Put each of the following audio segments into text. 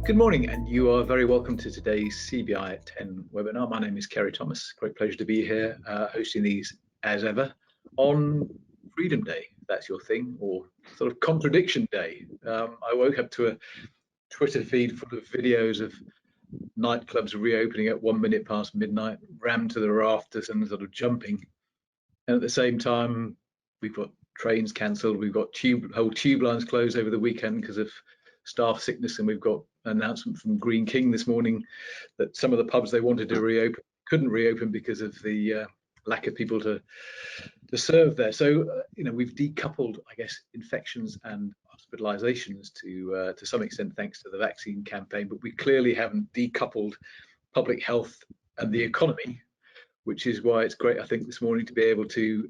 Good morning, and you are very welcome to today's CBI at 10 webinar. My name is Kerry Thomas. Great pleasure to be here hosting these as ever on Freedom Day. That's your thing, or sort of Contradiction Day. I woke up to a Twitter feed full of videos of nightclubs reopening at 1 minute past midnight, rammed to the rafters and sort of jumping. And at the same time, we've got trains cancelled, we've got whole tube lines closed over the weekend because of staff sickness, and we've got an announcement from Green King this morning that some of the pubs they wanted to reopen couldn't reopen because of the lack of people to serve there. So we've decoupled, I guess, infections and hospitalizations to some extent thanks to the vaccine campaign, but we clearly haven't decoupled public health and the economy, which is why it's great, I think, this morning to be able to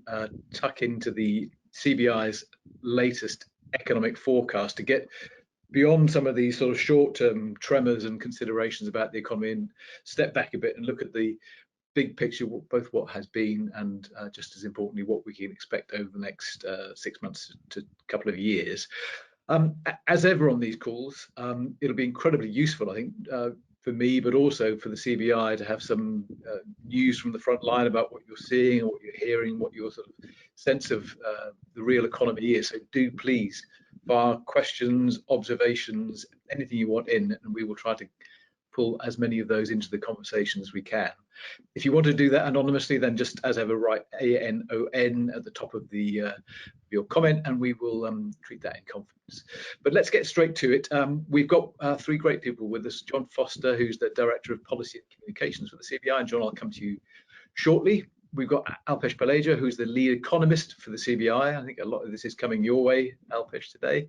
tuck into the CBI's latest economic forecast to get beyond some of these sort of short-term tremors and considerations about the economy and step back a bit and look at the big picture, both what has been and just as importantly, what we can expect over the next 6 months to a couple of years. As ever on these calls, it'll be incredibly useful, I think, for me, but also for the CBI to have some news from the front line about what you're seeing or what you're hearing, what your sort of sense of the real economy is. So do please fire questions, observations, anything you want in, and we will try to pull as many of those into the conversation as we can. If you want to do that anonymously, then just as ever write ANON at the top of your comment, and we will treat that in confidence. But let's get straight to it. We've got three great people with us. John Foster, who's the Director of Policy and Communications for the CBI, and John, I'll come to you shortly. We've got Alpesh Paleja, who's the lead economist for the CBI. I think a lot of this is coming your way, Alpesh, today.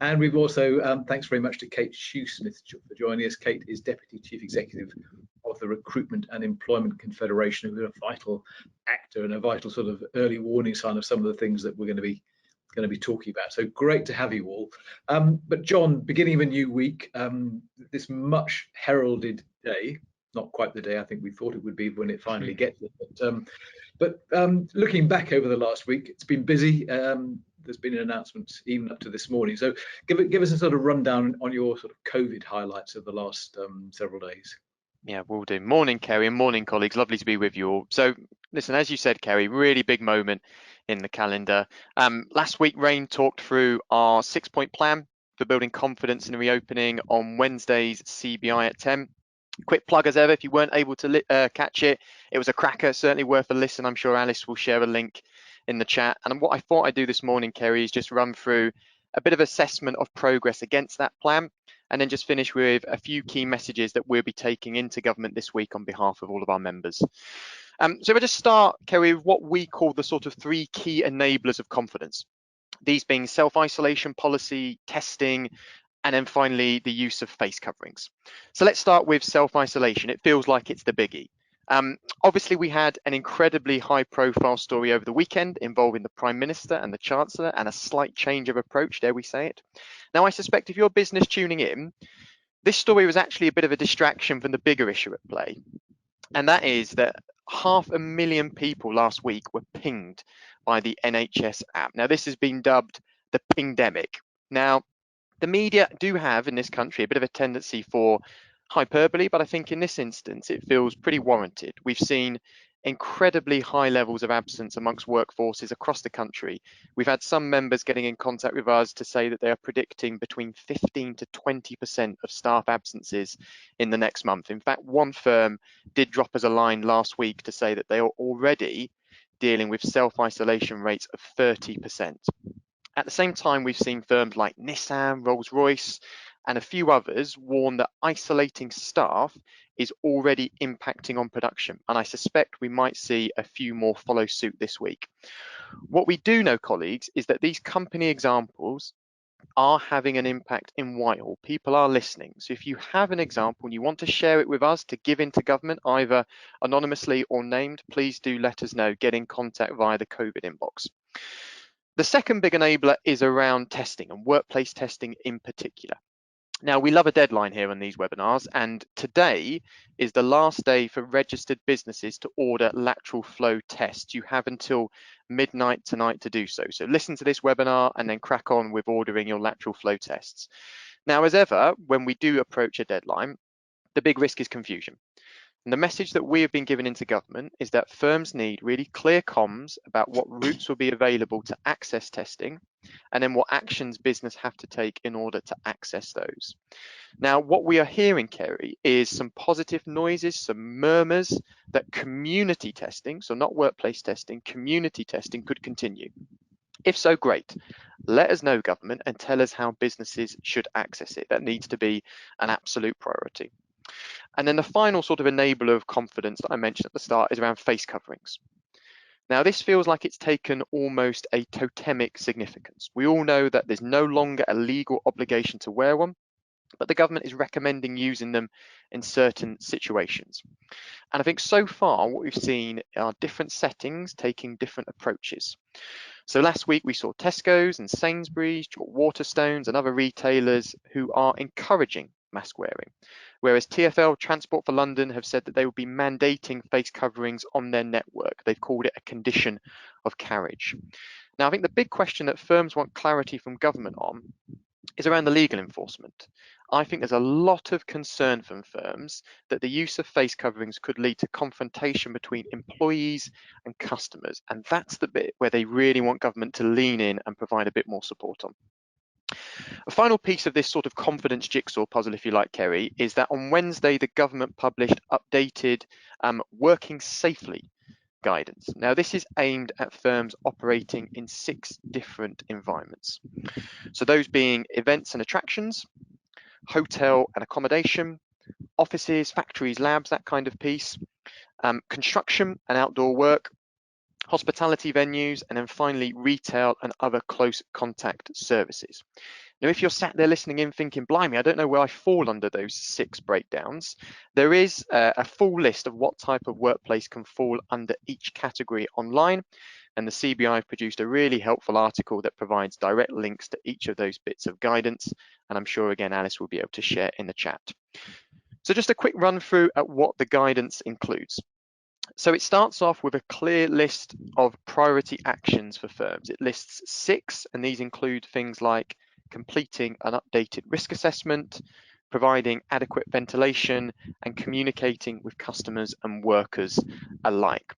And we've also, thanks very much to Kate Shoesmith for joining us. Kate is Deputy Chief Executive of the Recruitment and Employment Confederation, who's a vital actor and a vital sort of early warning sign of some of the things that we're going to be talking about. So great to have you all. But John, beginning of a new week, this much heralded day, not quite the day I think we thought it would be when it finally gets there, but looking back over the last week, it's been busy. There's been announcements even up to this morning. So give us a sort of rundown on your sort of COVID highlights of the last several days. Yeah, will do. Morning, Kerry, and morning, colleagues. Lovely to be with you all. So, listen, as you said, Kerry, really big moment in the calendar. Last week, Rain talked through our 6-point plan for building confidence in reopening on Wednesday's CBI at 10. Quick plug as ever, if you weren't able to catch it, it was a cracker, certainly worth a listen. I'm sure Alice will share a link in the chat. And what I thought I'd do this morning, Kerry, is just run through a bit of assessment of progress against that plan, and then just finish with a few key messages that we'll be taking into government this week on behalf of all of our members. So if I just start, Kerry, with what we call the sort of 3 key enablers of confidence. These being self-isolation policy, testing, and then finally the use of face coverings. So let's start with self-isolation. It feels like it's the biggie. Obviously, we had an incredibly high-profile story over the weekend involving the Prime Minister and the Chancellor, and a slight change of approach, dare we say it. Now, I suspect if you're business tuning in, this story was actually a bit of a distraction from the bigger issue at play, and that is that 500,000 people last week were pinged by the NHS app. Now, this has been dubbed the pingdemic. Now, the media do have in this country a bit of a tendency for hyperbole, but I think in this instance it feels pretty warranted. We've seen incredibly high levels of absence amongst workforces across the country. We've had some members getting in contact with us to say that they are predicting between 15 to 20% of staff absences in the next month. In fact, one firm did drop us a line last week to say that they are already dealing with self-isolation rates of 30%. At the same time, we've seen firms like Nissan, Rolls-Royce, and a few others warn that isolating staff is already impacting on production. And I suspect we might see a few more follow suit this week. What we do know, colleagues, is that these company examples are having an impact in Whitehall. People are listening. So if you have an example and you want to share it with us to give into government, either anonymously or named, please do let us know. Get in contact via the COVID inbox. The second big enabler is around testing, and workplace testing in particular. Now, we love a deadline here on these webinars, and today is the last day for registered businesses to order lateral flow tests. You have until midnight tonight to do so. So listen to this webinar and then crack on with ordering your lateral flow tests. Now, as ever, when we do approach a deadline, the big risk is confusion. And the message that we have been given into government is that firms need really clear comms about what routes will be available to access testing, and then what actions business have to take in order to access those. Now, what we are hearing, Kerry, is some positive noises, some murmurs that community testing, so not workplace testing, community testing could continue. If so, great. Let us know, government, and tell us how businesses should access it. That needs to be an absolute priority. And then the final sort of enabler of confidence that I mentioned at the start is around face coverings. Now, this feels like it's taken almost a totemic significance. We all know that there's no longer a legal obligation to wear one, but the government is recommending using them in certain situations. And I think so far what we've seen are different settings taking different approaches. So last week we saw Tesco's and Sainsbury's, Waterstones and other retailers who are encouraging mask wearing, whereas TfL, Transport for London, have said that they will be mandating face coverings on their network. They've called it a condition of carriage. Now, I think the big question that firms want clarity from government on is around the legal enforcement. I think there's a lot of concern from firms that the use of face coverings could lead to confrontation between employees and customers, and that's the bit where they really want government to lean in and provide a bit more support on. A final piece of this sort of confidence jigsaw puzzle, if you like, Kerry, is that on Wednesday, the government published updated working safely guidance. Now, this is aimed at firms operating in 6 different environments. So those being events and attractions, hotel and accommodation, offices, factories, labs, that kind of piece, construction and outdoor work, hospitality venues, and then finally retail and other close contact services. Now, if you're sat there listening in thinking, blimey, I don't know where I fall under those 6 breakdowns, there is a full list of what type of workplace can fall under each category online. And the CBI have produced a really helpful article that provides direct links to each of those bits of guidance. And I'm sure, again, Alice will be able to share in the chat. So just a quick run through at what the guidance includes. So it starts off with a clear list of priority actions for firms. It lists 6, and these include things like completing an updated risk assessment, providing adequate ventilation, and communicating with customers and workers alike.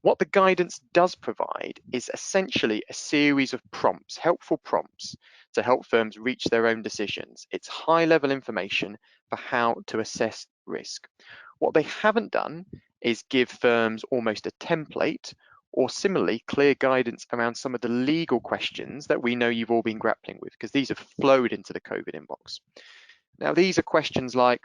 What the guidance does provide is essentially a series of prompts, helpful prompts, to help firms reach their own decisions. It's high-level information for how to assess risk. What they haven't done is give firms almost a template or similarly clear guidance around some of the legal questions that we know you've all been grappling with, because these have flowed into the COVID inbox. Now, these are questions like,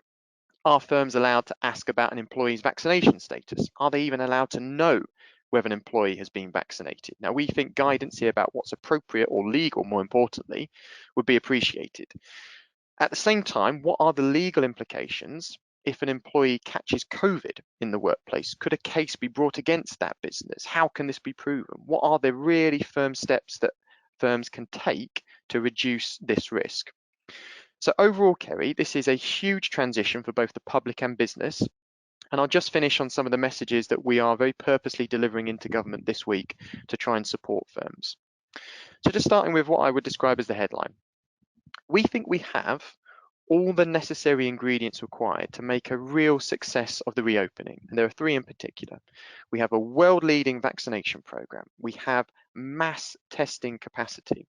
are firms allowed to ask about an employee's vaccination status? Are they even allowed to know whether an employee has been vaccinated? Now, we think guidance here about what's appropriate or legal, more importantly, would be appreciated. At the same time, what are the legal implications if an employee catches COVID in the workplace? Could a case be brought against that business? How can this be proven? What are the really firm steps that firms can take to reduce this risk? So overall, Kerry, this is a huge transition for both the public and business. And I'll just finish on some of the messages that we are very purposely delivering into government this week to try and support firms. So just starting with what I would describe as the headline. We think we have all the necessary ingredients required to make a real success of the reopening. And there are 3 in particular. We have a world-leading vaccination program. We have mass testing capacity.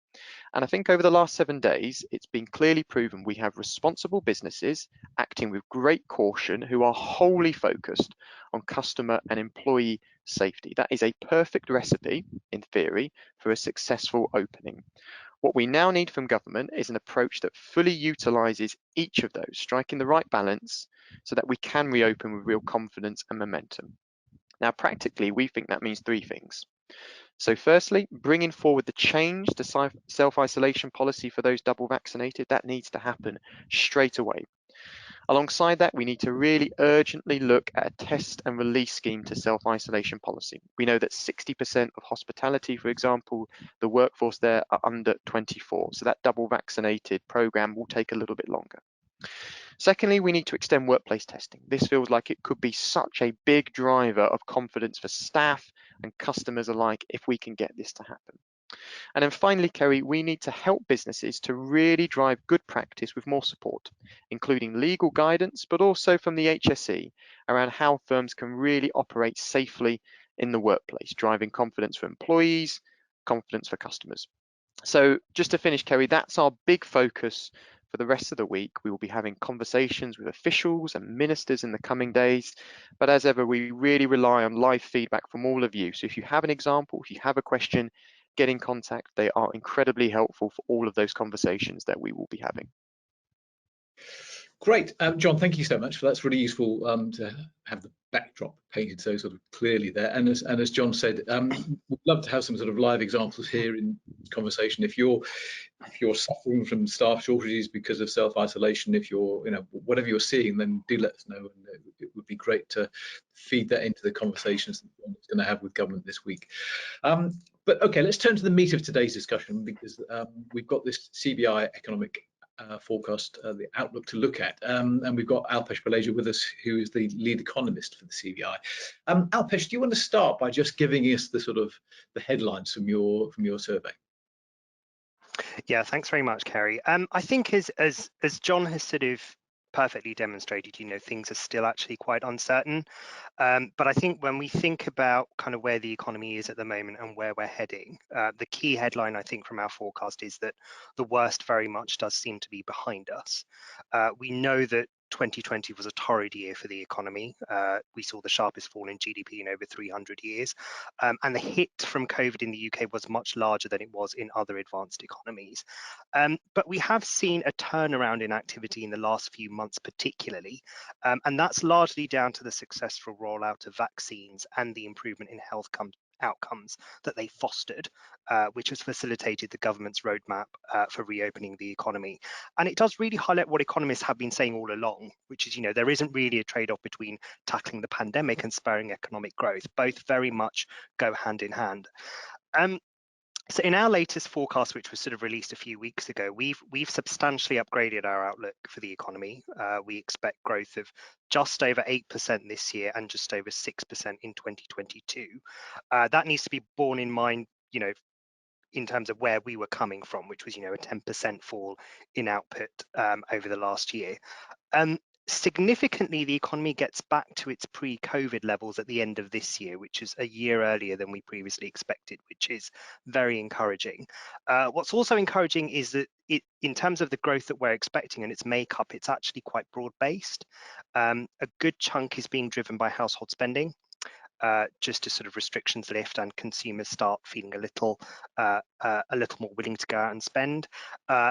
And I think over the last 7 days, it's been clearly proven we have responsible businesses acting with great caution who are wholly focused on customer and employee safety. That is a perfect recipe, in theory, for a successful opening. What we now need from government is an approach that fully utilises each of those, striking the right balance so that we can reopen with real confidence and momentum. Now, practically, we think that means 3 things. So firstly, bringing forward the change to self-isolation policy for those double vaccinated, that needs to happen straight away. Alongside that, we need to really urgently look at a test and release scheme to self-isolation policy. We know that 60% of hospitality, for example, the workforce there are under 24. So that double vaccinated program will take a little bit longer. Secondly, we need to extend workplace testing. This feels like it could be such a big driver of confidence for staff and customers alike if we can get this to happen. And then finally, Kerry, we need to help businesses to really drive good practice with more support, including legal guidance, but also from the HSE around how firms can really operate safely in the workplace, driving confidence for employees, confidence for customers. So just to finish, Kerry, that's our big focus for the rest of the week. We will be having conversations with officials and ministers in the coming days. But as ever, we really rely on live feedback from all of you. So if you have an example, if you have a question, get in contact. They are incredibly helpful for all of those conversations that we will be having. Great, John, thank you so much for that's really useful to have the backdrop painted so sort of clearly there. And as John said, we'd love to have some sort of live examples here in conversation. If you're suffering from staff shortages because of self-isolation, if you're whatever you're seeing, then do let us know, and it would be great to feed that into the conversations that John is going to have with government this week. But okay, let's turn to the meat of today's discussion, because we've got this CBI economic forecast, the outlook to look at, and we've got Alpesh Baleja with us, who is the lead economist for the CBI. Alpesh, do you want to start by just giving us the sort of the headlines from your survey? Yeah, thanks very much, Kerry. I think as John has sort of perfectly demonstrated, things are still actually quite uncertain. But I think when we think about kind of where the economy is at the moment and where we're heading, the key headline, I think, from our forecast is that the worst very much does seem to be behind us. We know that 2020 was a torrid year for the economy. We saw the sharpest fall in GDP in over 300 years. And the hit from COVID in the UK was much larger than it was in other advanced economies. But we have seen a turnaround in activity in the last few months, particularly. And that's largely down to the successful rollout of vaccines and the improvement in health outcomes that they fostered, which has facilitated the government's roadmap for reopening the economy. And it does really highlight what economists have been saying all along, which is, there isn't really a trade-off between tackling the pandemic and spurring economic growth. Both very much go hand in hand. So in our latest forecast, which was sort of released a few weeks ago, we've substantially upgraded our outlook for the economy. We expect growth of just over 8% this year and just over 6% in 2022. That needs to be borne in mind, in terms of where we were coming from, which was, a 10% fall in output over the last year. Significantly, the economy gets back to its pre-COVID levels at the end of this year, which is a year earlier than we previously expected, which is very encouraging. What's also encouraging is that in terms of the growth that we're expecting and its makeup, it's actually quite broad-based. A good chunk is being driven by household spending. Just as sort of restrictions lift and consumers start feeling a little more willing to go out and spend.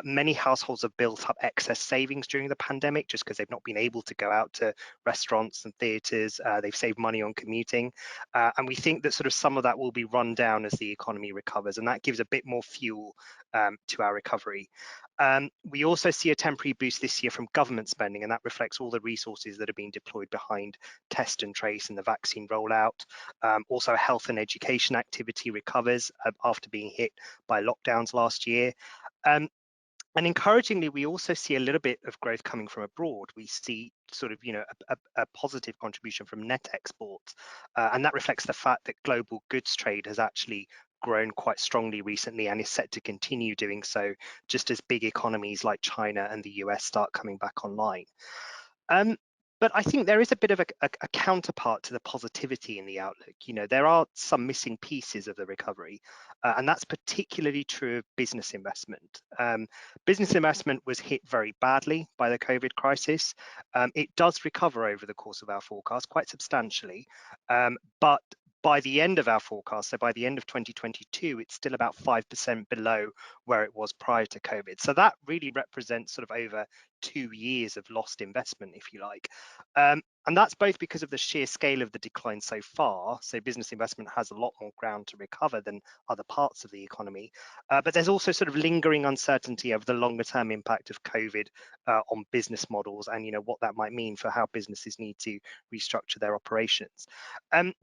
Many households have built up excess savings during the pandemic just because they've not been able to go out to restaurants and theatres. They've saved money on commuting. And we think that sort of some of that will be run down as the economy recovers, and that gives a bit more fuel to our recovery. We also see a temporary boost this year from government spending, and that reflects all the resources that are being deployed behind test and trace and the vaccine rollout. Also, health and education activity recovers after being hit by lockdowns last year. And encouragingly, we also see a little bit of growth coming from abroad. We see sort of, a positive contribution from net exports, and that reflects the fact that global goods trade has actually grown quite strongly recently and is set to continue doing so just as big economies like China and the US start coming back online. But I think there is a bit of a counterpart to the positivity in the outlook. There are some missing pieces of the recovery, and that's particularly true of business investment. Business investment was hit very badly by the COVID crisis. It does recover over the course of our forecast quite substantially, but by the end of our forecast, so by the end of 2022, it's still about 5% below where it was prior to COVID. So that really represents sort of over 2 years of lost investment, if you like. And that's both because of the sheer scale of the decline so far. So business investment has a lot more ground to recover than other parts of the economy. But there's also sort of lingering uncertainty of the longer term impact of COVID on business models and, what that might mean for how businesses need to restructure their operations.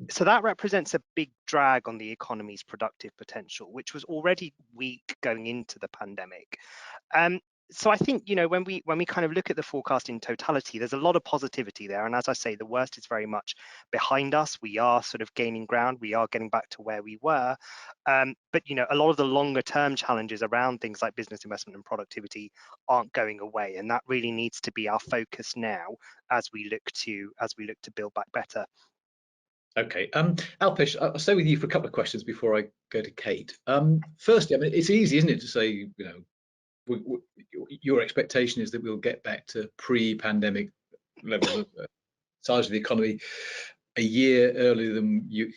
So that represents a big drag on the economy's productive potential, which was already weak going into the pandemic. So I think, you know, when we kind of look at the forecast in totality, there's a lot of positivity there. And as I say, the worst is very much behind us. We are sort of gaining ground. We are getting back to where we were. But, you know, a lot of the longer term challenges around things like business investment and productivity aren't going away. And that really needs to be our focus now as we look to build back better. Okay, Alpesh, I'll stay with you for a couple of questions before I go to Kate. Firstly, I mean, it's easy, isn't it, to say, you know, your expectation is that we'll get back to pre-pandemic levels of size of the economy a year earlier than you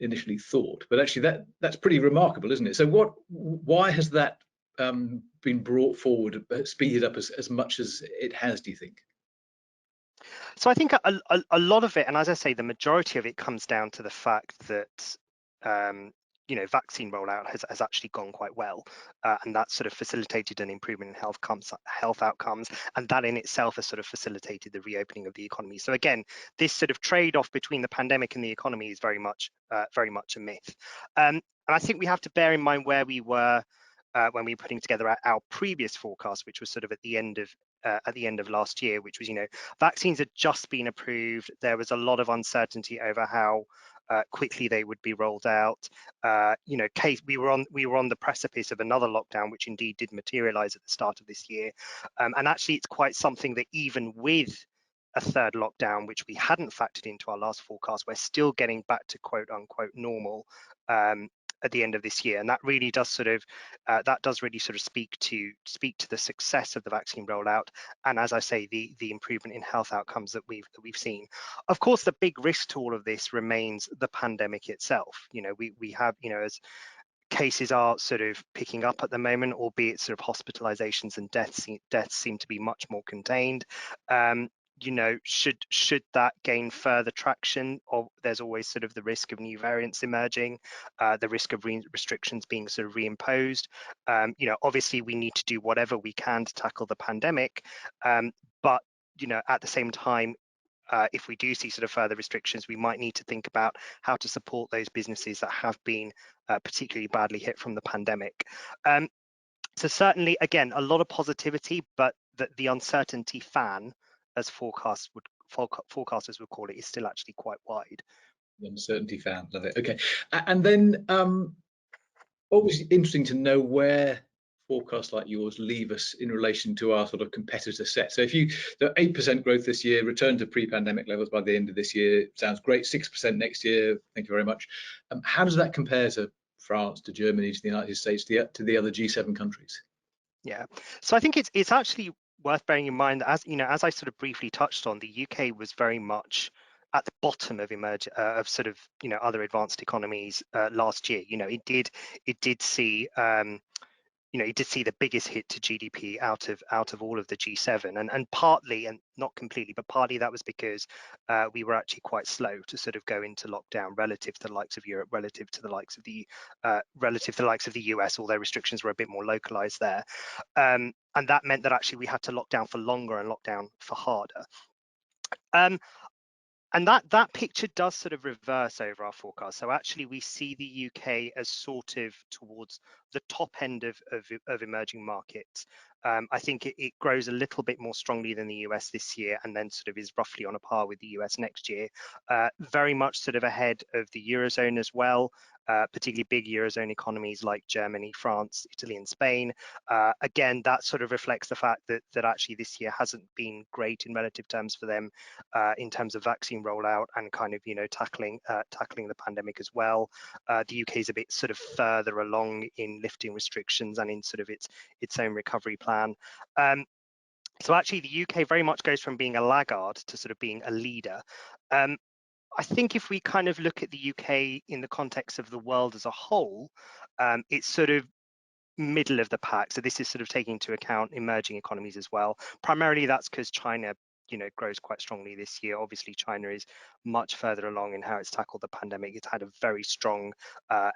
initially thought. But actually, that's pretty remarkable, isn't it? So why has that been brought forward, speeded up as much as it has, do you think? So I think a lot of it, and as I say, the majority of it comes down to the fact that you know, vaccine rollout has actually gone quite well, and that sort of facilitated an improvement in health outcomes, and that in itself has sort of facilitated the reopening of the economy. So again, this sort of trade-off between the pandemic and the economy is very much a myth. And I think we have to bear in mind where we were when we were putting together our previous forecast, which was sort of at the end of last year, which was, you know, vaccines had just been approved. There was a lot of uncertainty over how quickly they would be rolled out. You know, we were on the precipice of another lockdown, which indeed did materialize at the start of this year. And actually, it's quite something that even with a third lockdown, which we hadn't factored into our last forecast, we're still getting back to quote unquote normal at the end of this year, and that really does sort of speak to the success of the vaccine rollout, and as I say, the improvement in health outcomes that we've seen. Of course, the big risk to all of this remains the pandemic itself. You know, we have, you know, as cases are sort of picking up at the moment, albeit sort of hospitalizations and deaths seem to be much more contained. You know, should that gain further traction, or there's always sort of the risk of new variants emerging, the risk of restrictions being sort of reimposed. You know, obviously we need to do whatever we can to tackle the pandemic, but you know, at the same time, if we do see sort of further restrictions, we might need to think about how to support those businesses that have been particularly badly hit from the pandemic. So certainly, again, a lot of positivity, but the uncertainty fan, as forecasters would call it, is still actually quite wide. The uncertainty fan, love it. Okay, and then always interesting to know where forecasts like yours leave us in relation to our sort of competitor set. So if the 8% growth this year, return to pre-pandemic levels by the end of this year, sounds great. 6% next year, thank you very much. How does that compare to France, to Germany, to the United States, to the other G7 countries? Yeah, so I think it's actually worth bearing in mind that, as you know, as I sort of briefly touched on, the UK was very much at the bottom of sort of, you know, other advanced economies last year. You know, it did see you know, you did see the biggest hit to GDP out of all of the G7, and partly, and not completely, but partly that was because we were actually quite slow to sort of go into lockdown relative to the likes of Europe, relative to the likes of the US, although restrictions were a bit more localized there, and that meant that actually we had to lock down for longer and lock down for harder. And that picture does sort of reverse over our forecast. So actually, we see the UK as sort of towards the top end of emerging markets. I think it grows a little bit more strongly than the US this year, and then sort of is roughly on a par with the US next year. Very much sort of ahead of the Eurozone as well. Particularly big Eurozone economies like Germany, France, Italy, and Spain. Again, that sort of reflects the fact that actually this year hasn't been great in relative terms for them in terms of vaccine rollout and kind of, you know, tackling the pandemic as well. The UK is a bit sort of further along in lifting restrictions and in sort of its own recovery plan. So actually, the UK very much goes from being a laggard to sort of being a leader. I think if we kind of look at the UK in the context of the world as a whole, it's sort of middle of the pack. So this is sort of taking into account emerging economies as well. Primarily that's because China, you know, grows quite strongly this year. Obviously, China is much further along in how it's tackled the pandemic. It's had a very strong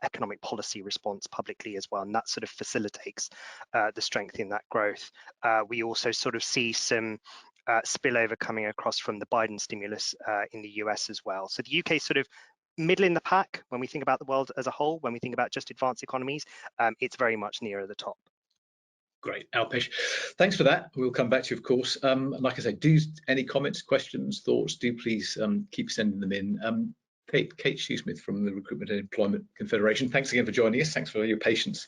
economic policy response publicly as well, and that sort of facilitates the strength in that growth. We also sort of see some spillover coming across from the Biden stimulus in the US as well. So the UK sort of middle in the pack when we think about the world as a whole. When we think about just advanced economies, it's very much nearer the top. Great, Alpesh. Thanks for that. We'll come back to you, of course. And like I say, do any comments, questions, thoughts, do please keep sending them in. Kate Shoesmith from the Recruitment and Employment Confederation, thanks again for joining us. Thanks for your patience.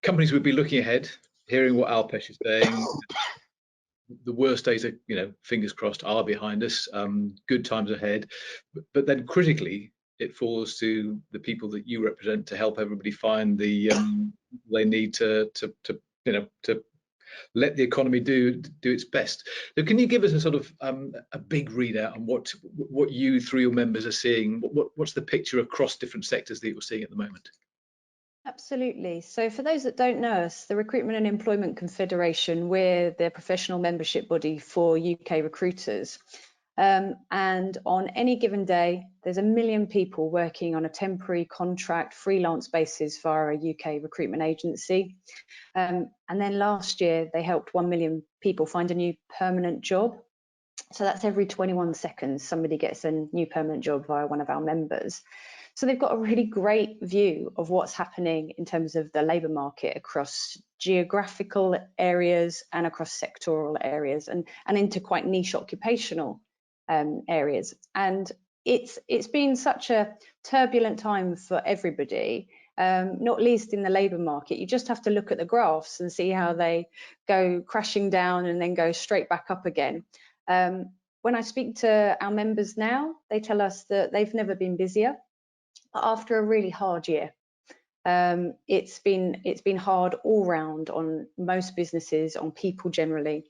Companies would be looking ahead, hearing what Alpesh is saying. The worst days are, fingers crossed, are behind us. Good times ahead. But then critically, it falls to the people that you represent to help everybody find the they need to let the economy do its best. So can you give us a sort of a big readout on what you through your members are seeing? What's the picture across different sectors that you're seeing at the moment? Absolutely. So for those that don't know us, the Recruitment and Employment Confederation, we're the professional membership body for UK recruiters. And on any given day, there's 1 million people working on a temporary contract freelance basis via a UK recruitment agency. And then last year, they helped 1 million people find a new permanent job. So that's every 21 seconds, somebody gets a new permanent job via one of our members. So they've got a really great view of what's happening in terms of the labour market across geographical areas and across sectoral areas and into quite niche occupational areas. And it's been such a turbulent time for everybody, not least in the labour market. You just have to look at the graphs and see how they go crashing down and then go straight back up again. When I speak to our members now, they tell us that they've never been busier. After a really hard year, it's been hard all round on most businesses, on people generally,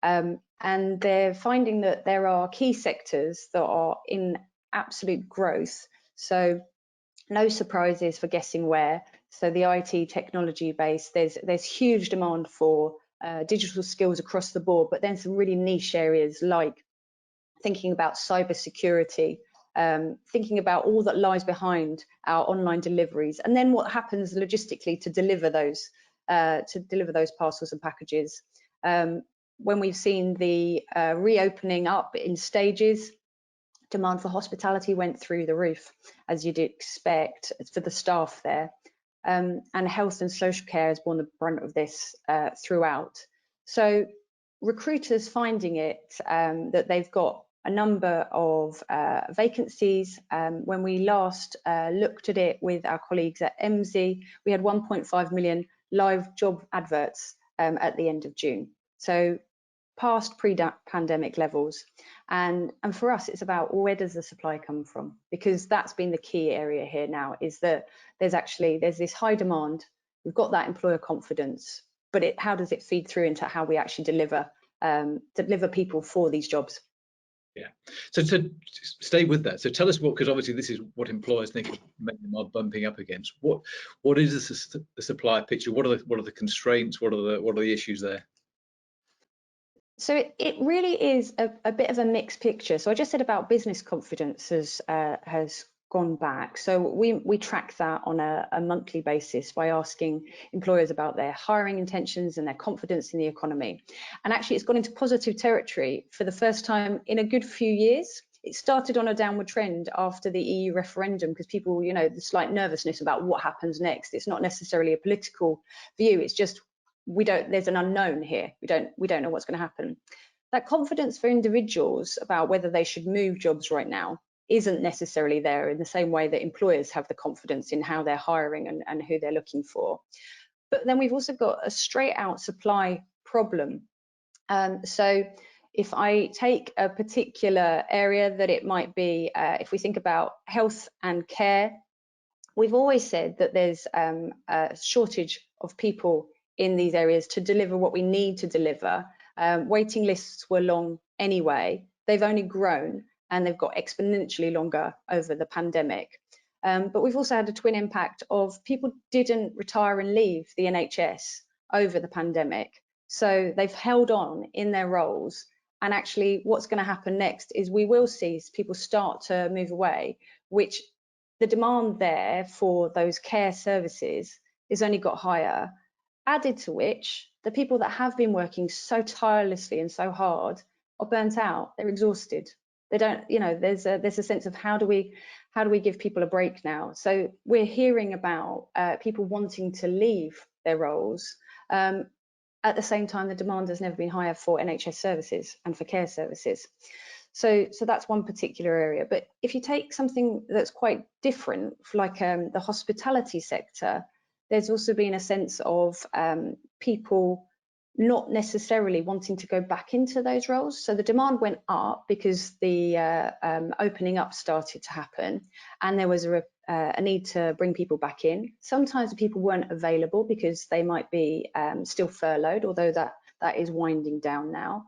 and they're finding that there are key sectors that are in absolute growth. So no surprises for guessing where. So the IT technology base, there's huge demand for digital skills across the board, but then some really niche areas like thinking about cybersecurity, thinking about all that lies behind our online deliveries, and then what happens logistically to deliver those parcels and packages. When we've seen the reopening up in stages, demand for hospitality went through the roof, as you'd expect for the staff there. And health and social care has borne the brunt of this throughout. So recruiters finding it that they've got a number of vacancies. When we last looked at it with our colleagues at MZ, we had 1.5 million live job adverts at the end of June. So past pre-pandemic levels. And for us, it's about where does the supply come from? Because that's been the key area here now, is that there's this high demand. We've got that employer confidence, but how does it feed through into how we actually deliver people for these jobs? Yeah. So to stay with that, so tell us because obviously this is what employers think them are bumping up against. What is the supply picture? What are the constraints? What are the issues there? So it really is a bit of a mixed picture. So I just said about business confidence has gone back. So we track that on a monthly basis by asking employers about their hiring intentions and their confidence in the economy. And actually it's gone into positive territory for the first time in a good few years. It started on a downward trend after the EU referendum because people, the slight nervousness about what happens next. It's not necessarily a political view. It's just there's an unknown here. We don't know what's going to happen. That confidence for individuals about whether they should move jobs right now isn't necessarily there in the same way that employers have the confidence in how they're hiring and who they're looking for. But then we've also got a straight out supply problem. So if I take a particular area that it might be, if we think about health and care, we've always said that there's a shortage of people in these areas to deliver what we need to deliver. Waiting lists were long anyway. They've only grown and they've got exponentially longer over the pandemic. But we've also had a twin impact of people didn't retire and leave the NHS over the pandemic. So they've held on in their roles. And actually what's going to happen next is we will see people start to move away, which the demand there for those care services has only got higher. Added to which, the people that have been working so tirelessly and so hard are burnt out. They're exhausted. They don't, there's a sense of how do we give people a break now? So we're hearing about people wanting to leave their roles. At the same time, the demand has never been higher for NHS services and for care services. So that's one particular area. But if you take something that's quite different, like the hospitality sector, there's also been a sense of people not necessarily wanting to go back into those roles. So the demand went up because the opening up started to happen, and there was a need to bring people back in. Sometimes the people weren't available because they might be still furloughed, although that is winding down now.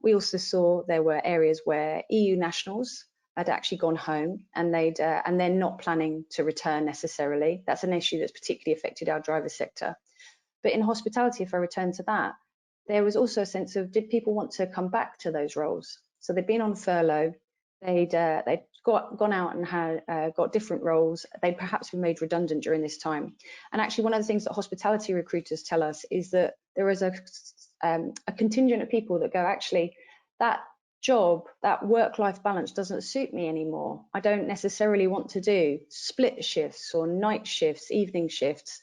We also saw there were areas where EU nationals had actually gone home, and they're not planning to return necessarily. That's an issue that's particularly affected our driver sector. But in hospitality, if I return to that, there was also a sense of, did people want to come back to those roles? So they'd been on furlough, they'd gone out and had got different roles. They'd perhaps been made redundant during this time. And actually, one of the things that hospitality recruiters tell us is that there is a contingent of people that go, actually, that job, that work-life balance doesn't suit me anymore. I don't necessarily want to do split shifts or night shifts, evening shifts,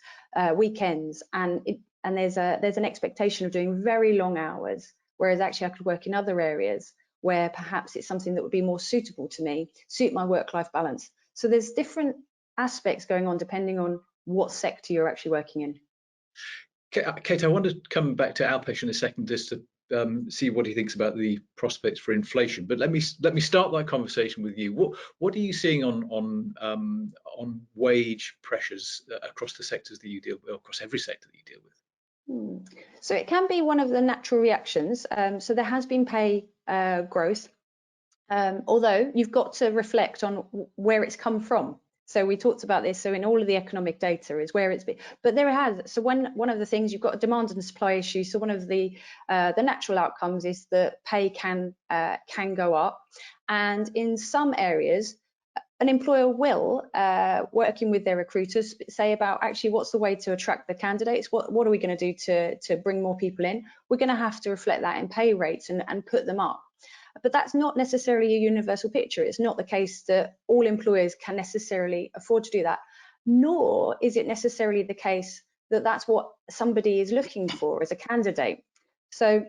weekends, and there's an expectation of doing very long hours, whereas actually I could work in other areas where perhaps it's something that would be more suitable to me, suit my work-life balance. So there's different aspects going on depending on what sector you're actually working in. Kate, I want to come back to Alpesh in a second just to see what he thinks about the prospects for inflation. But let me start that conversation with you. What are you seeing on wage pressures across the sectors that you deal with, across every sector that you deal with? So it can be one of the natural reactions. So there has been pay growth, although you've got to reflect on where it's come from. So we talked about this. So in all of the economic data is where it's been, but there has. So one of the things, you've got a demand and supply issue. So one of the natural outcomes is that pay can go up, and in some areas, an employer will, working with their recruiters, say about actually what's the way to attract the candidates. What are we going to do to bring more people in? We're going to have to reflect that in pay rates and put them up. But that's not necessarily a universal picture. It's not the case that all employers can necessarily afford to do that, nor is it necessarily the case that that's what somebody is looking for as a candidate. So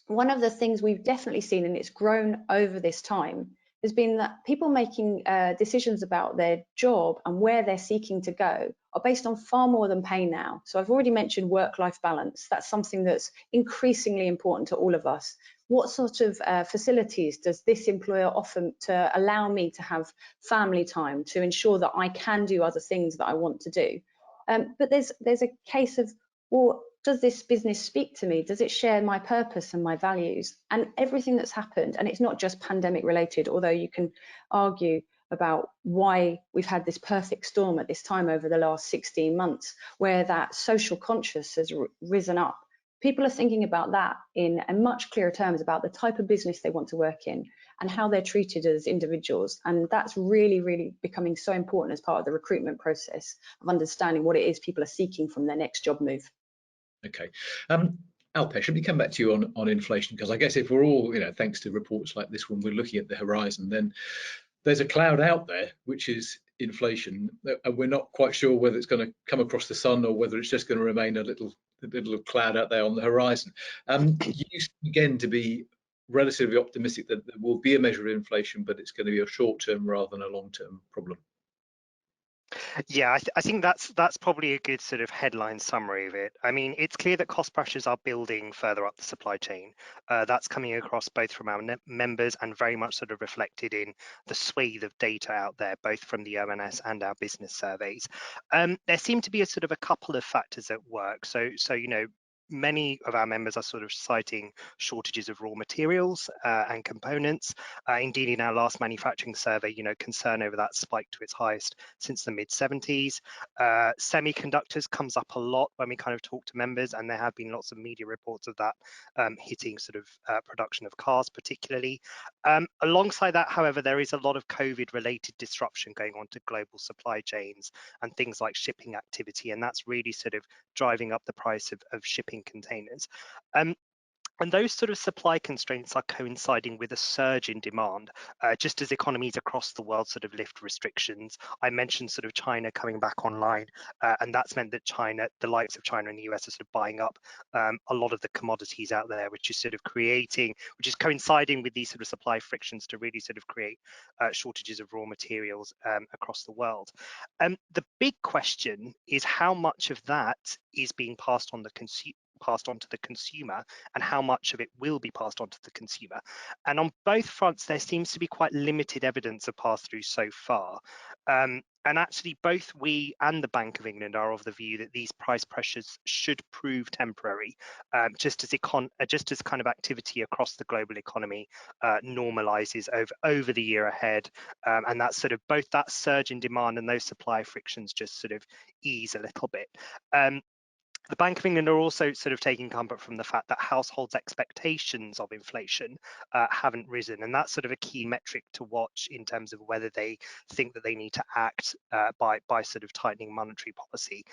one of the things we've definitely seen, and it's grown over this time, has been that people making decisions about their job and where they're seeking to go are based on far more than pay now. So I've already mentioned work-life balance. That's something that's increasingly important to all of us. What sort of facilities does this employer offer to allow me to have family time, to ensure that I can do other things that I want to do? But there's a case of, well, does this business speak to me? Does it share my purpose and my values? And everything that's happened, and it's not just pandemic related, although you can argue about why we've had this perfect storm at this time over the last 16 months, where that social conscious has risen up. People are thinking about that in a much clearer terms about the type of business they want to work in and how they're treated as individuals. And that's really, really becoming so important as part of the recruitment process of understanding what it is people are seeking from their next job move. Okay. Alpesh, let me come back to you on inflation, because I guess if we're all, thanks to reports like this one, we're looking at the horizon, then there's a cloud out there, which is inflation, and we're not quite sure whether it's going to come across the sun or whether it's just going to remain a little cloud out there on the horizon. You again to be relatively optimistic that there will be a measure of inflation, but it's going to be a short-term rather than a long-term problem. Yeah, I think that's probably a good sort of headline summary of it. I mean, it's clear that cost pressures are building further up the supply chain. That's coming across both from our members and very much sort of reflected in the swathe of data out there, both from the ONS and our business surveys. There seem to be a sort of a couple of factors at work. So many of our members are sort of citing shortages of raw materials and components. Indeed, in our last manufacturing survey, concern over that spiked to its highest since the mid-70s. Semiconductors comes up a lot when we kind of talk to members, and there have been lots of media reports of that hitting sort of production of cars particularly. Alongside that, however, there is a lot of COVID-related disruption going on to global supply chains and things like shipping activity, and that's really sort of driving up the price of shipping containers. And those sort of supply constraints are coinciding with a surge in demand, just as economies across the world sort of lift restrictions. I mentioned sort of China coming back online, and that's meant that China, the likes of China and the US, are sort of buying up a lot of the commodities out there, which is sort of which is coinciding with these sort of supply frictions to really sort of create shortages of raw materials across the world. The big question is how much of that is being passed on to the consumer, and how much of it will be passed on to the consumer. And on both fronts, there seems to be quite limited evidence of pass-through so far. And actually, both we and the Bank of England are of the view that these price pressures should prove temporary, just as kind of activity across the global economy normalizes over the year ahead, and that's sort of both that surge in demand and those supply frictions just sort of ease a little bit. The Bank of England are also sort of taking comfort from the fact that households' expectations of inflation haven't risen, and that's sort of a key metric to watch in terms of whether they think that they need to act by sort of tightening monetary policy.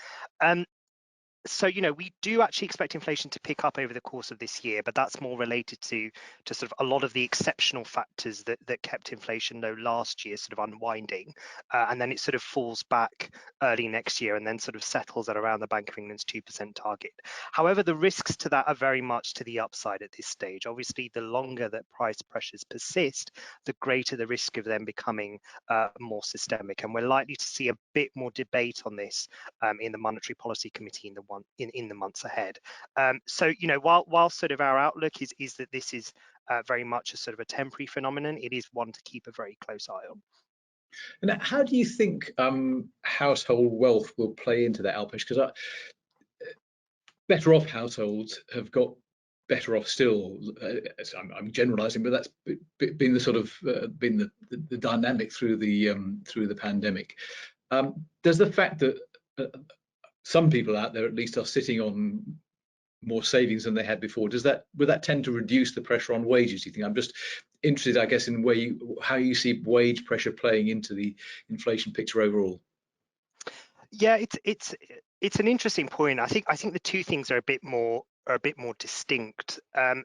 So, you know, we do actually expect inflation to pick up over the course of this year, but that's more related to sort of a lot of the exceptional factors that kept inflation low last year sort of unwinding. And then it sort of falls back early next year and then sort of settles at around the Bank of England's 2% target. However, the risks to that are very much to the upside at this stage. Obviously, the longer that price pressures persist, the greater the risk of them becoming more systemic. And we're likely to see a bit more debate on this in the Monetary Policy Committee in the months ahead. So, you know, while sort of our outlook is that this is very much a sort of a temporary phenomenon, it is one to keep a very close eye on. And how do you think household wealth will play into that, Alpesh? Because better off households have got better off still. I'm generalising, but that's been the sort of been the dynamic through the pandemic. Does the fact that some people out there at least are sitting on more savings than they had before, would that tend to reduce the pressure on wages, do you think? I'm just interested, I guess, in how you see wage pressure playing into the inflation picture overall. Yeah, it's an interesting point. I think the two things are a bit more distinct.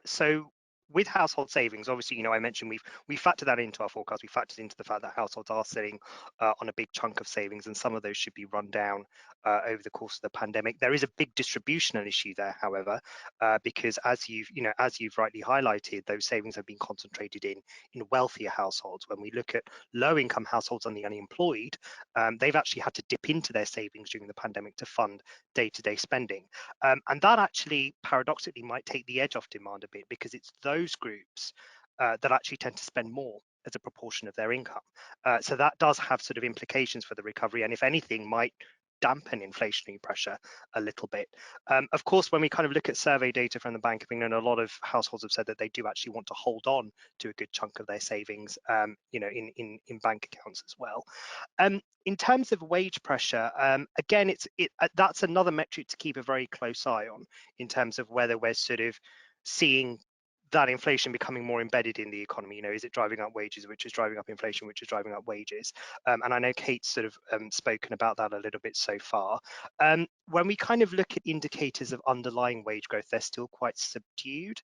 So with household savings, obviously, you know, I mentioned we factored that into our forecast. We factored into the fact that households are sitting on a big chunk of savings, and some of those should be run down over the course of the pandemic. There is a big distributional issue there, however, because as you've rightly highlighted, those savings have been concentrated in wealthier households. When we look at low-income households and the unemployed, they've actually had to dip into their savings during the pandemic to fund day-to-day spending, and that actually paradoxically might take the edge off demand a bit, because it's those groups that actually tend to spend more as a proportion of their income. So that does have sort of implications for the recovery, and if anything might dampen inflationary pressure a little bit. Of course, when we kind of look at survey data from the Bank of England, a lot of households have said that they do actually want to hold on to a good chunk of their savings, you know, in bank accounts as well. In terms of wage pressure, again, that's another metric to keep a very close eye on in terms of whether we're sort of seeing that inflation becoming more embedded in the economy. You know, is it driving up wages, which is driving up inflation, which is driving up wages? And I know Kate's sort of spoken about that a little bit so far. When we kind of look at indicators of underlying wage growth, they're still quite subdued.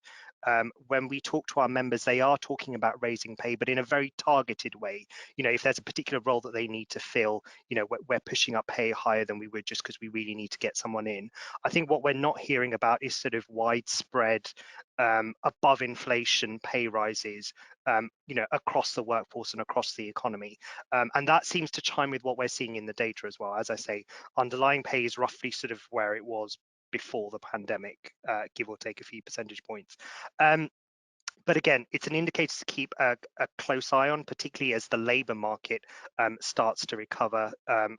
When we talk to our members, they are talking about raising pay, but in a very targeted way. You know, if there's a particular role that they need to fill, you know, we're pushing up pay higher than we would just because we really need to get someone in. I think what we're not hearing about is sort of widespread above inflation pay rises, you know, across the workforce and across the economy. And that seems to chime with what we're seeing in the data as well. As I say, underlying pay is roughly sort of where it was before the pandemic, give or take a few percentage points. But again, it's an indicator to keep a close eye on, particularly as the labour market starts to recover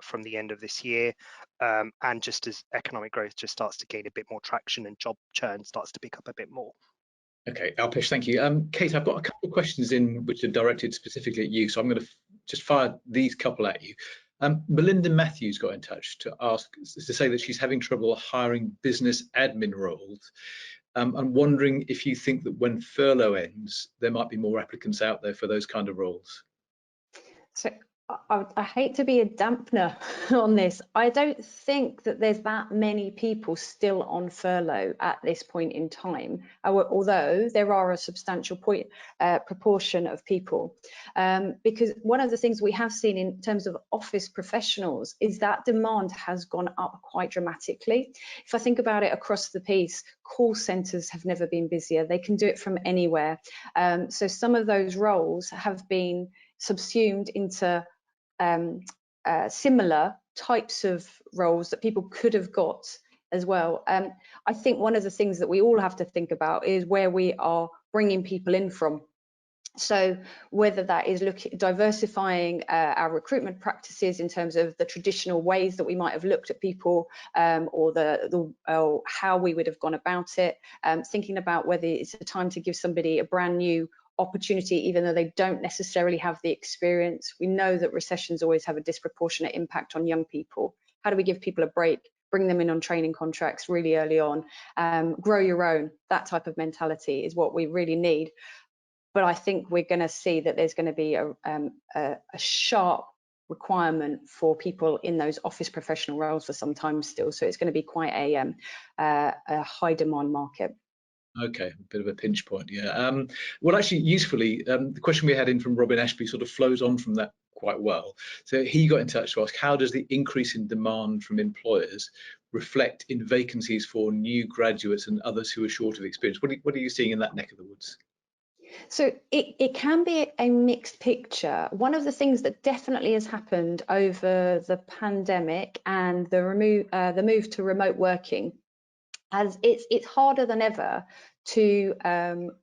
from the end of this year, and just as economic growth just starts to gain a bit more traction and job churn starts to pick up a bit more. Okay, Alpesh, thank you. Kate, I've got a couple of questions in which are directed specifically at you, so I'm going to just fire these couple at you. Melinda Matthews got in touch to say that she's having trouble hiring business admin roles. I'm wondering if you think that when furlough ends, there might be more applicants out there for those kind of roles. So I hate to be a dampener on this. I don't think that there's that many people still on furlough at this point in time, although there are a substantial proportion of people. Because one of the things we have seen in terms of office professionals is that demand has gone up quite dramatically. If I think about it across the piece, call centres have never been busier. They can do it from anywhere. So some of those roles have been subsumed into similar types of roles that people could have got as well. I think one of the things that we all have to think about is where we are bringing people in from. So whether that is diversifying our recruitment practices in terms of the traditional ways that we might have looked at people, or how we would have gone about it, thinking about whether it's a time to give somebody a brand new opportunity, even though they don't necessarily have the experience. We know that recessions always have a disproportionate impact on young people. How do we give people a break, bring them in on training contracts really early on, grow your own? That type of mentality is what we really need. But I think we're going to see that there's going to be a sharp requirement for people in those office professional roles for some time still. So it's going to be quite a high demand market. Okay, a bit of a pinch point, yeah. Well, actually, usefully, the question we had in from Robin Ashby sort of flows on from that quite well. So he got in touch to ask, how does the increase in demand from employers reflect in vacancies for new graduates and others who are short of experience? What are you seeing in that neck of the woods? So it can be a mixed picture. One of the things that definitely has happened over the pandemic and the move to remote working, as it's harder than ever to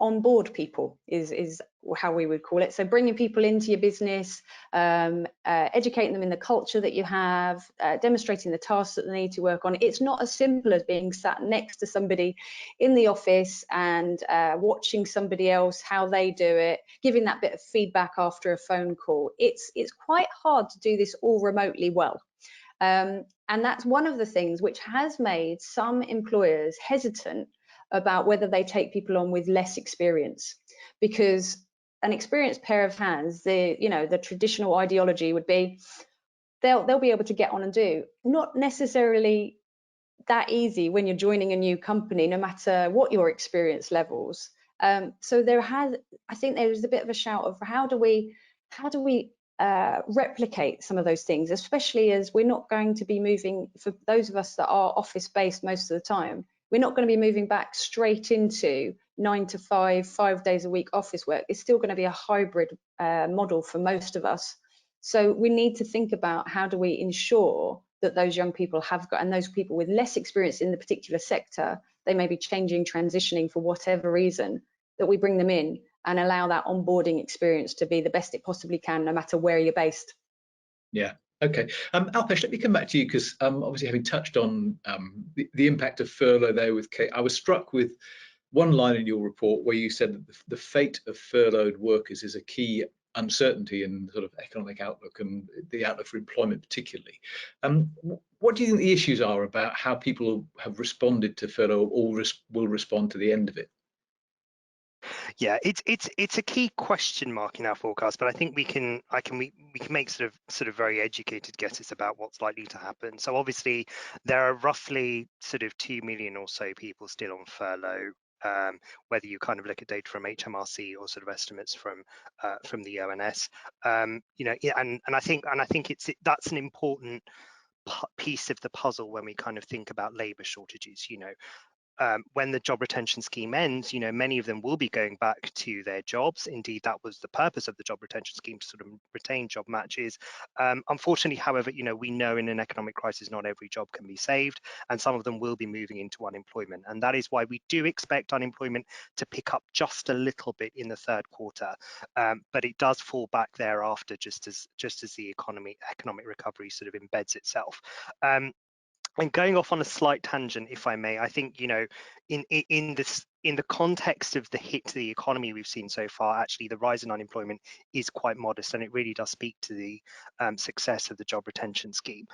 onboard people is how we would call it. So bringing people into your business, educating them in the culture that you have, demonstrating the tasks that they need to work on. It's not as simple as being sat next to somebody in the office and watching somebody else, how they do it, giving that bit of feedback after a phone call. It's quite hard to do this all remotely well. And that's one of the things which has made some employers hesitant about whether they take people on with less experience, because an experienced pair of hands, the traditional ideology would be they'll be able to get on and do. Not necessarily that easy when you're joining a new company, no matter what your experience levels. So I think there's a bit of a shout of how do we replicate some of those things, especially as we're not going to be moving, for those of us that are office based most of the time, we're not going to be moving back straight into 9 to 5 days a week office work. It's still going to be a hybrid model for most of us. So we need to think about how do we ensure that those young people and those people with less experience in the particular sector, they may be changing, transitioning for whatever reason, that we bring them in and allow that onboarding experience to be the best it possibly can, no matter where you're based. Yeah. Okay. Alpesh, let me come back to you, because obviously having touched on the impact of furlough there with Kate, I was struck with one line in your report where you said that the fate of furloughed workers is a key uncertainty in sort of economic outlook and the outlook for employment particularly. What do you think the issues are about how people have responded to furlough or will respond to the end of it? Yeah, it's a key question mark in our forecast, but I think we can make sort of very educated guesses about what's likely to happen. So obviously there are roughly sort of 2 million or so people still on furlough, whether you kind of look at data from HMRC or sort of estimates from the ONS. And I think that's an important piece of the puzzle when we kind of think about labour shortages. When the job retention scheme ends, many of them will be going back to their jobs. Indeed, that was the purpose of the job retention scheme, to sort of retain job matches. Unfortunately, however, we know in an economic crisis, not every job can be saved, and some of them will be moving into unemployment. And that is why we do expect unemployment to pick up just a little bit in the third quarter, but it does fall back thereafter, just as the economic recovery sort of embeds itself. And going off on a slight tangent, if I may, I think, in the context of the hit to the economy we've seen so far, actually the rise in unemployment is quite modest, and it really does speak to the success of the job retention scheme.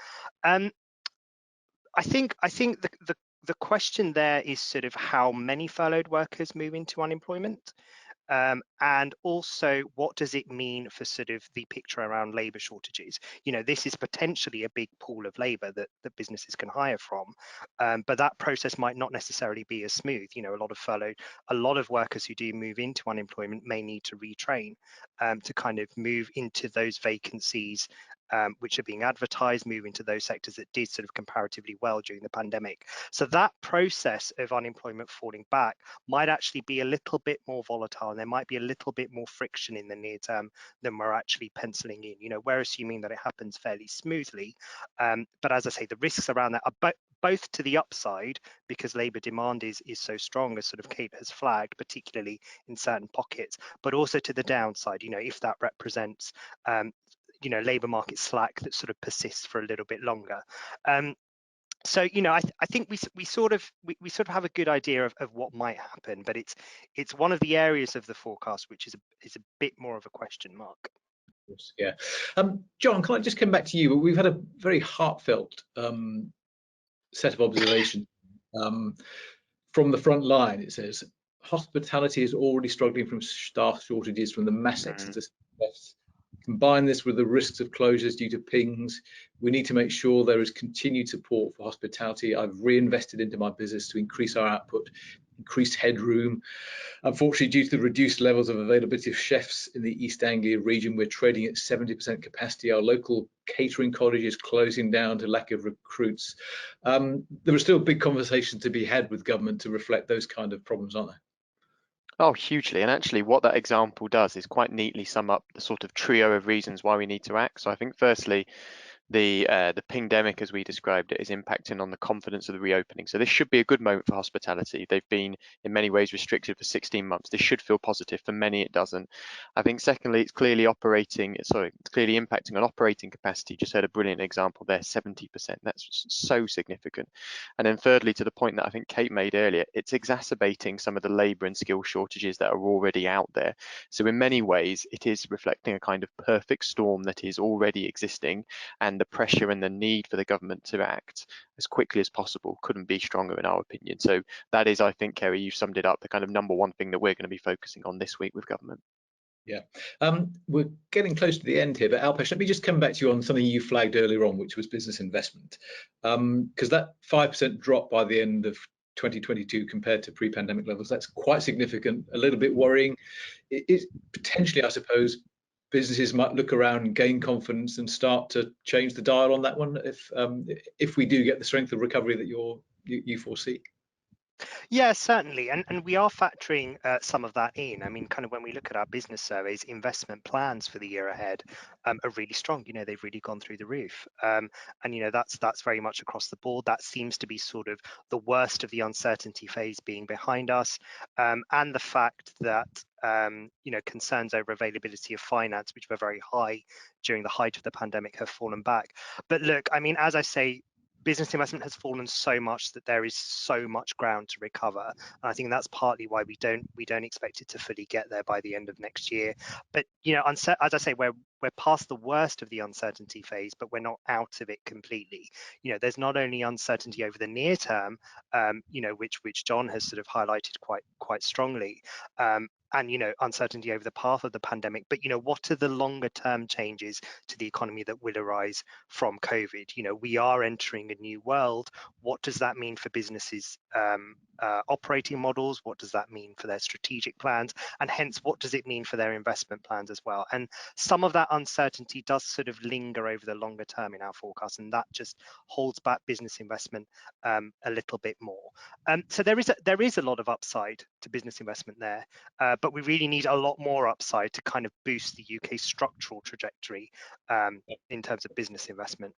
I think the question there is sort of how many furloughed workers move into unemployment. and also what does it mean for sort of the picture around labour shortages? This is potentially a big pool of labour that businesses can hire from, but that process might not necessarily be as smooth. A lot of furlough, a lot of workers who do move into unemployment may need to retrain to kind of move into those vacancies which are being advertised, move into those sectors that did sort of comparatively well during the pandemic. So that process of unemployment falling back might actually be a little bit more volatile, and there might be a little bit more friction in the near term than we're actually penciling in. We're assuming that it happens fairly smoothly, but as I say, the risks around that are both to the upside, because labour demand is so strong, as sort of Kate has flagged, particularly in certain pockets, but also to the downside, if that represents labour market slack that sort of persists for a little bit longer. So I think we sort of have a good idea of what might happen, but it's one of the areas of the forecast which is a bit more of a question mark. Yeah. John, can I just come back to you? We've had a very heartfelt set of observations from the front line. It says hospitality is already struggling from staff shortages from the mass exodus. Combine this with the risks of closures due to pings. We need to make sure there is continued support for hospitality. I've reinvested into my business to increase our output, increase headroom. Unfortunately, due to the reduced levels of availability of chefs in the East Anglia region, we're trading at 70% capacity. Our local catering college is closing down to lack of recruits. There are still big conversations to be had with government to reflect those kind of problems, aren't there? Oh, hugely. And actually what that example does is quite neatly sum up the sort of trio of reasons why we need to act. So I think firstly, the pingdemic, as we described it, is impacting on the confidence of the reopening. So this should be a good moment for hospitality. They've been in many ways restricted for 16 months. This should feel positive. For many, it doesn't. I think secondly, it's clearly impacting on operating capacity. Just had a brilliant example there, 70%. That's so significant. And then thirdly, to the point that I think Kate made earlier, it's exacerbating some of the labour and skill shortages that are already out there. So in many ways, it is reflecting a kind of perfect storm that is already existing, and the pressure and the need for the government to act as quickly as possible couldn't be stronger in our opinion. So that is, I think, Kerry, you've summed it up, the kind of number one thing that we're going to be focusing on this week with government. Yeah, we're getting close to the end here, but Alpesh, let me just come back to you on something you flagged earlier on, which was business investment, because that 5% drop by the end of 2022 compared to pre-pandemic levels, that's quite significant, a little bit worrying. It is potentially, I suppose, businesses might look around and gain confidence and start to change the dial on that one if we do get the strength of recovery that you foresee. Yeah, certainly, and we are factoring some of that in. I mean, kind of when we look at our business surveys, investment plans for the year ahead are really strong. They've really gone through the roof, and that's very much across the board. That seems to be sort of the worst of the uncertainty phase being behind us, and the fact that concerns over availability of finance, which were very high during the height of the pandemic, have fallen back. But look, I mean, as I say, business investment has fallen so much that there is so much ground to recover, and I think that's partly why we don't expect it to fully get there by the end of next year. But as I say, we're past the worst of the uncertainty phase, but we're not out of it completely. There's not only uncertainty over the near term, which John has sort of highlighted quite strongly, and uncertainty over the path of the pandemic, but what are the longer term changes to the economy that will arise from COVID? We are entering a new world. What does that mean for businesses' operating models? What does that mean for their strategic plans? And hence, what does it mean for their investment plans as well? And some of that uncertainty does sort of linger over the longer term in our forecast, and that just holds back business investment a little bit more. So there is a lot of upside to business investment there, but we really need a lot more upside to kind of boost the UK structural trajectory in terms of business investment.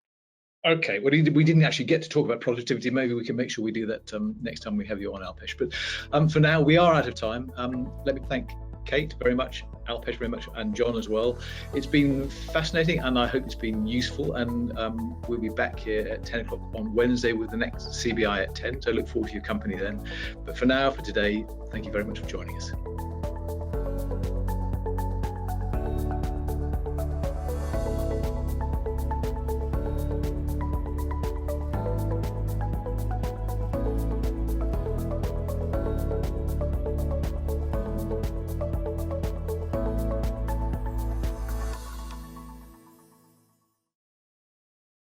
Okay, well, we didn't actually get to talk about productivity. Maybe we can make sure we do that next time we have you on, Alpesh. But for now, we are out of time. Let me thank Kate very much, Alpesh very much, and John as well. It's been fascinating, and I hope it's been useful. And we'll be back here at 10 o'clock on Wednesday with the next CBI at 10. So look forward to your company then. But for now, for today, thank you very much for joining us.